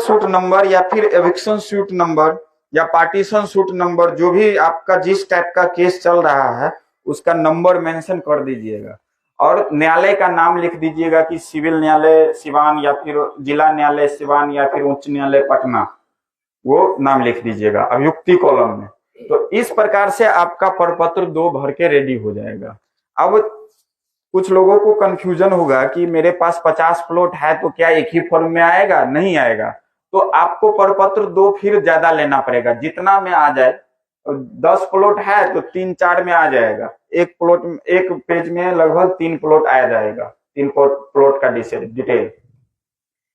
Suit number या फिर eviction suit number या पार्टीशन सूट नंबर, जो भी आपका जिस टाइप का केस चल रहा है उसका नंबर मेंशन कर दीजिएगा। और न्यायालय का नाम लिख दीजिएगा कि सिविल न्यायालय सिवान या फिर जिला न्यायालय सिवान या फिर उच्च न्यायालय पटना, वो नाम लिख दीजिएगा अभियुक्ति कॉलम में। तो इस प्रकार से आपका प्रपत्र 2 भर के रेडी हो जाएगा। अब कुछ लोगों को कंफ्यूजन होगा कि मेरे पास 50 प्लॉट है तो क्या एक ही फॉर्म में आएगा? नहीं आएगा। तो आपको प्रपत्र 2 फिर ज्यादा लेना पड़ेगा, जितना में आ जाए। 10 प्लॉट है तो 3-4 में आ जाएगा, एक पेज में लगभग 3 प्लॉट आ जाएगा, 3 प्लॉट का डिटेल।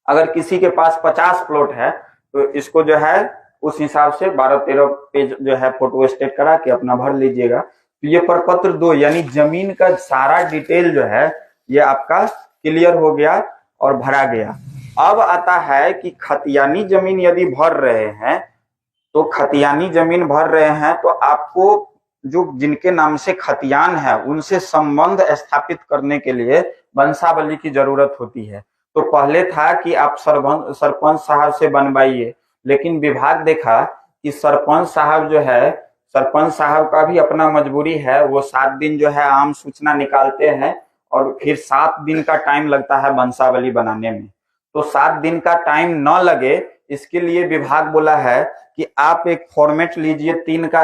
अगर किसी के पास 50 प्लॉट है तो इसको जो है उस हिसाब से 12-13 पेज जो है फोटो स्टेट करा के अपना भर लीजिएगा। तो ये प्रपत्र 2 यानी जमीन का सारा डिटेल जो है ये आपका क्लियर हो गया और भरा गया। अब आता है कि खतियानी जमीन यदि भर रहे हैं तो खतियानी जमीन भर रहे हैं तो आपको जो जिनके नाम से खतियान है उनसे संबंध स्थापित करने के लिए वंशावली की जरूरत होती है। तो पहले था कि आप सरपंच साहब से बनवाइए, लेकिन विभाग देखा कि सरपंच साहब जो है, सरपंच साहब का भी अपना मजबूरी है, वो 7 दिन जो है आम सूचना निकालते हैं और फिर 7 दिन का टाइम लगता है वंशावली बनाने में। तो 7 दिन का टाइम न लगे इसके लिए विभाग बोला है कि आप एक फॉर्मेट लीजिए, 3 का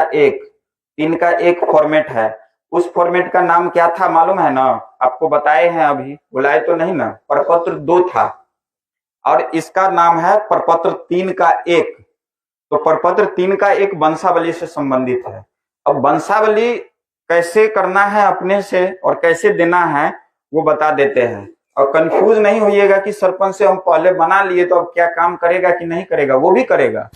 1 फॉर्मेट है। उस फॉर्मेट का नाम क्या था मालूम है ना? आपको बताए हैं, अभी बुलाए तो नहीं ना? प्रपत्र 2 था और इसका नाम है प्रपत्र 3 का 1। तो प्रपत्र 3 का 1 वंशावली से संबंधित है। अब वंशावली कैसे करना है अपने से और कैसे देना है वो बता देते हैं। और कंफ्यूज नहीं होइएगा कि सरपंच से हम पहले बना लिए तो अब क्या काम करेगा कि नहीं करेगा, वो भी करेगा।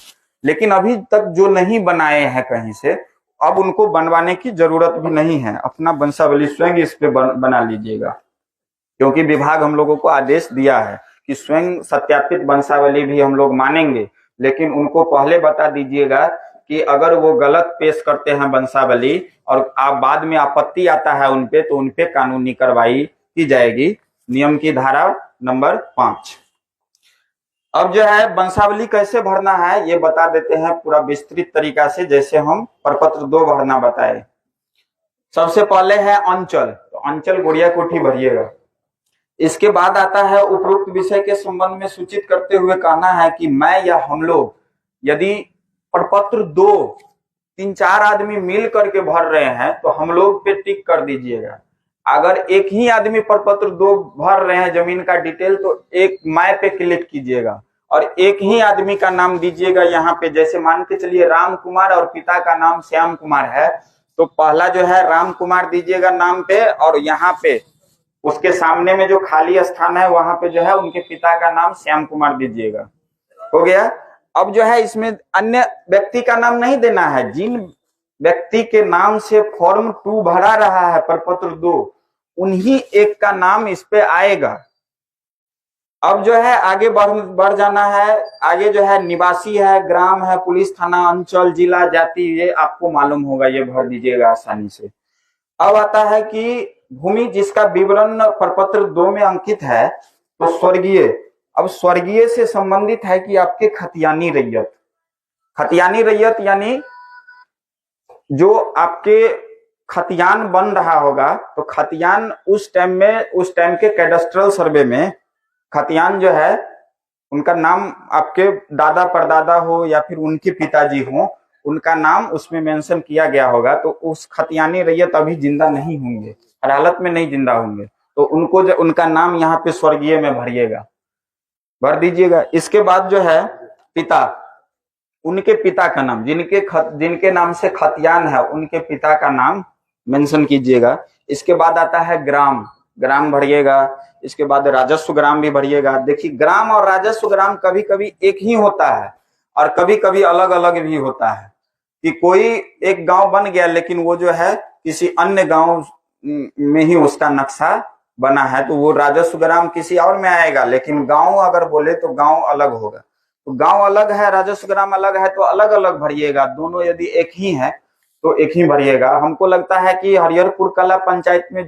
लेकिन अभी तक जो नहीं बनाए हैं कहीं से, अब उनको बनवाने की जरूरत भी नहीं है। अपना वंशावली स्वयं इस पे बना लीजिएगा, क्योंकि विभाग हम लोगों को आदेश दिया है कि स्वयं सत्यापित वंशावली भी हम लोग मानेंगे। लेकिन उनको पहले बता दीजिएगा कि अगर वो गलत पेश करते हैं वंशावली और आप बाद में आपत्ति आता है उनपे, तो उनपे कानूनी कार्रवाई की जाएगी। नियम की धारा नंबर 5। अब जो है वंशावली कैसे भरना है ये बता देते हैं पूरा विस्तृत तरीका से, जैसे हम प्रपत्र 2 भरना बताए। सबसे पहले है अंचल, तो अंचल गुड़िया कोठी भरिएगा। इसके बाद आता है उपरोक्त विषय के संबंध में सूचित करते हुए कहना है कि मैं या हम लोग, यदि प्रपत्र 2 3-4 आदमी मिल करके भर रहे हैं तो हम लोग पे टिक कर दीजिएगा। अगर एक ही आदमी प्रपत्र 2 भर रहे हैं जमीन का डिटेल, तो एक मैं पे क्लिक कीजिएगा और एक ही आदमी का नाम दीजिएगा। यहाँ पे जैसे मान के चलिए राम कुमार और पिता का नाम श्याम कुमार है, तो पहला जो है राम कुमार दीजिएगा नाम पे, और यहाँ पे उसके सामने में जो खाली स्थान है वहां पे जो है उनके पिता का नाम श्याम कुमार दीजिएगा। हो गया। अब जो है इसमें अन्य व्यक्ति का नाम नहीं देना है। जिन व्यक्ति के नाम से फॉर्म 2 भरा रहा है प्रपत्र 2, उन्हीं एक का नाम इस पे आएगा। अब जो है आगे बढ़ जाना है। आगे जो है निवासी है, ग्राम है, पुलिस थाना, अंचल, जिला, जाति, ये आपको मालूम होगा, ये भर दीजिएगा आसानी से। अब आता है कि भूमि जिसका विवरण प्रपत्र 2 में अंकित है, तो स्वर्गीय। अब स्वर्गीय से संबंधित है कि आपके खतियानी रैयत। खतियानी रैयत यानी जो आपके खतियान बन रहा होगा, तो खतियान उस टाइम के कैडस्ट्रल सर्वे में खतियान जो है उनका नाम आपके दादा परदादा हो या फिर उनके पिताजी हो, उनका नाम उसमें मेंशन किया गया होगा। तो उस खतियानी रैयत अभी जिंदा नहीं होंगे, हर हालत में नहीं जिंदा होंगे, तो उनको जो उनका नाम यहाँ पे स्वर्गीय में भरिएगा, भर दीजिएगा। इसके बाद जो है पिता, उनके पिता का नाम, जिनके नाम से खतियान है उनके पिता का नाम मेंशन कीजिएगा। इसके बाद आता है ग्राम भरिएगा। इसके बाद राजस्व ग्राम भी भरिएगा। देखिए ग्राम और राजस्व ग्राम कभी कभी एक ही होता है और कभी कभी अलग अलग भी होता है, कि कोई एक गांव बन गया लेकिन वो जो है किसी अन्य गांव में ही उसका नक्शा बना है, तो वो राजस्व ग्राम किसी और में आएगा, लेकिन गांव अगर बोले तो गांव अलग होगा। तो गांव अलग है, राजस्व ग्राम अलग है, तो अलग अलग भरिएगा। दोनों यदि एक ही है तो एक ही भरिएगा। हमको लगता है कि हरिहरपुर कला पंचायत में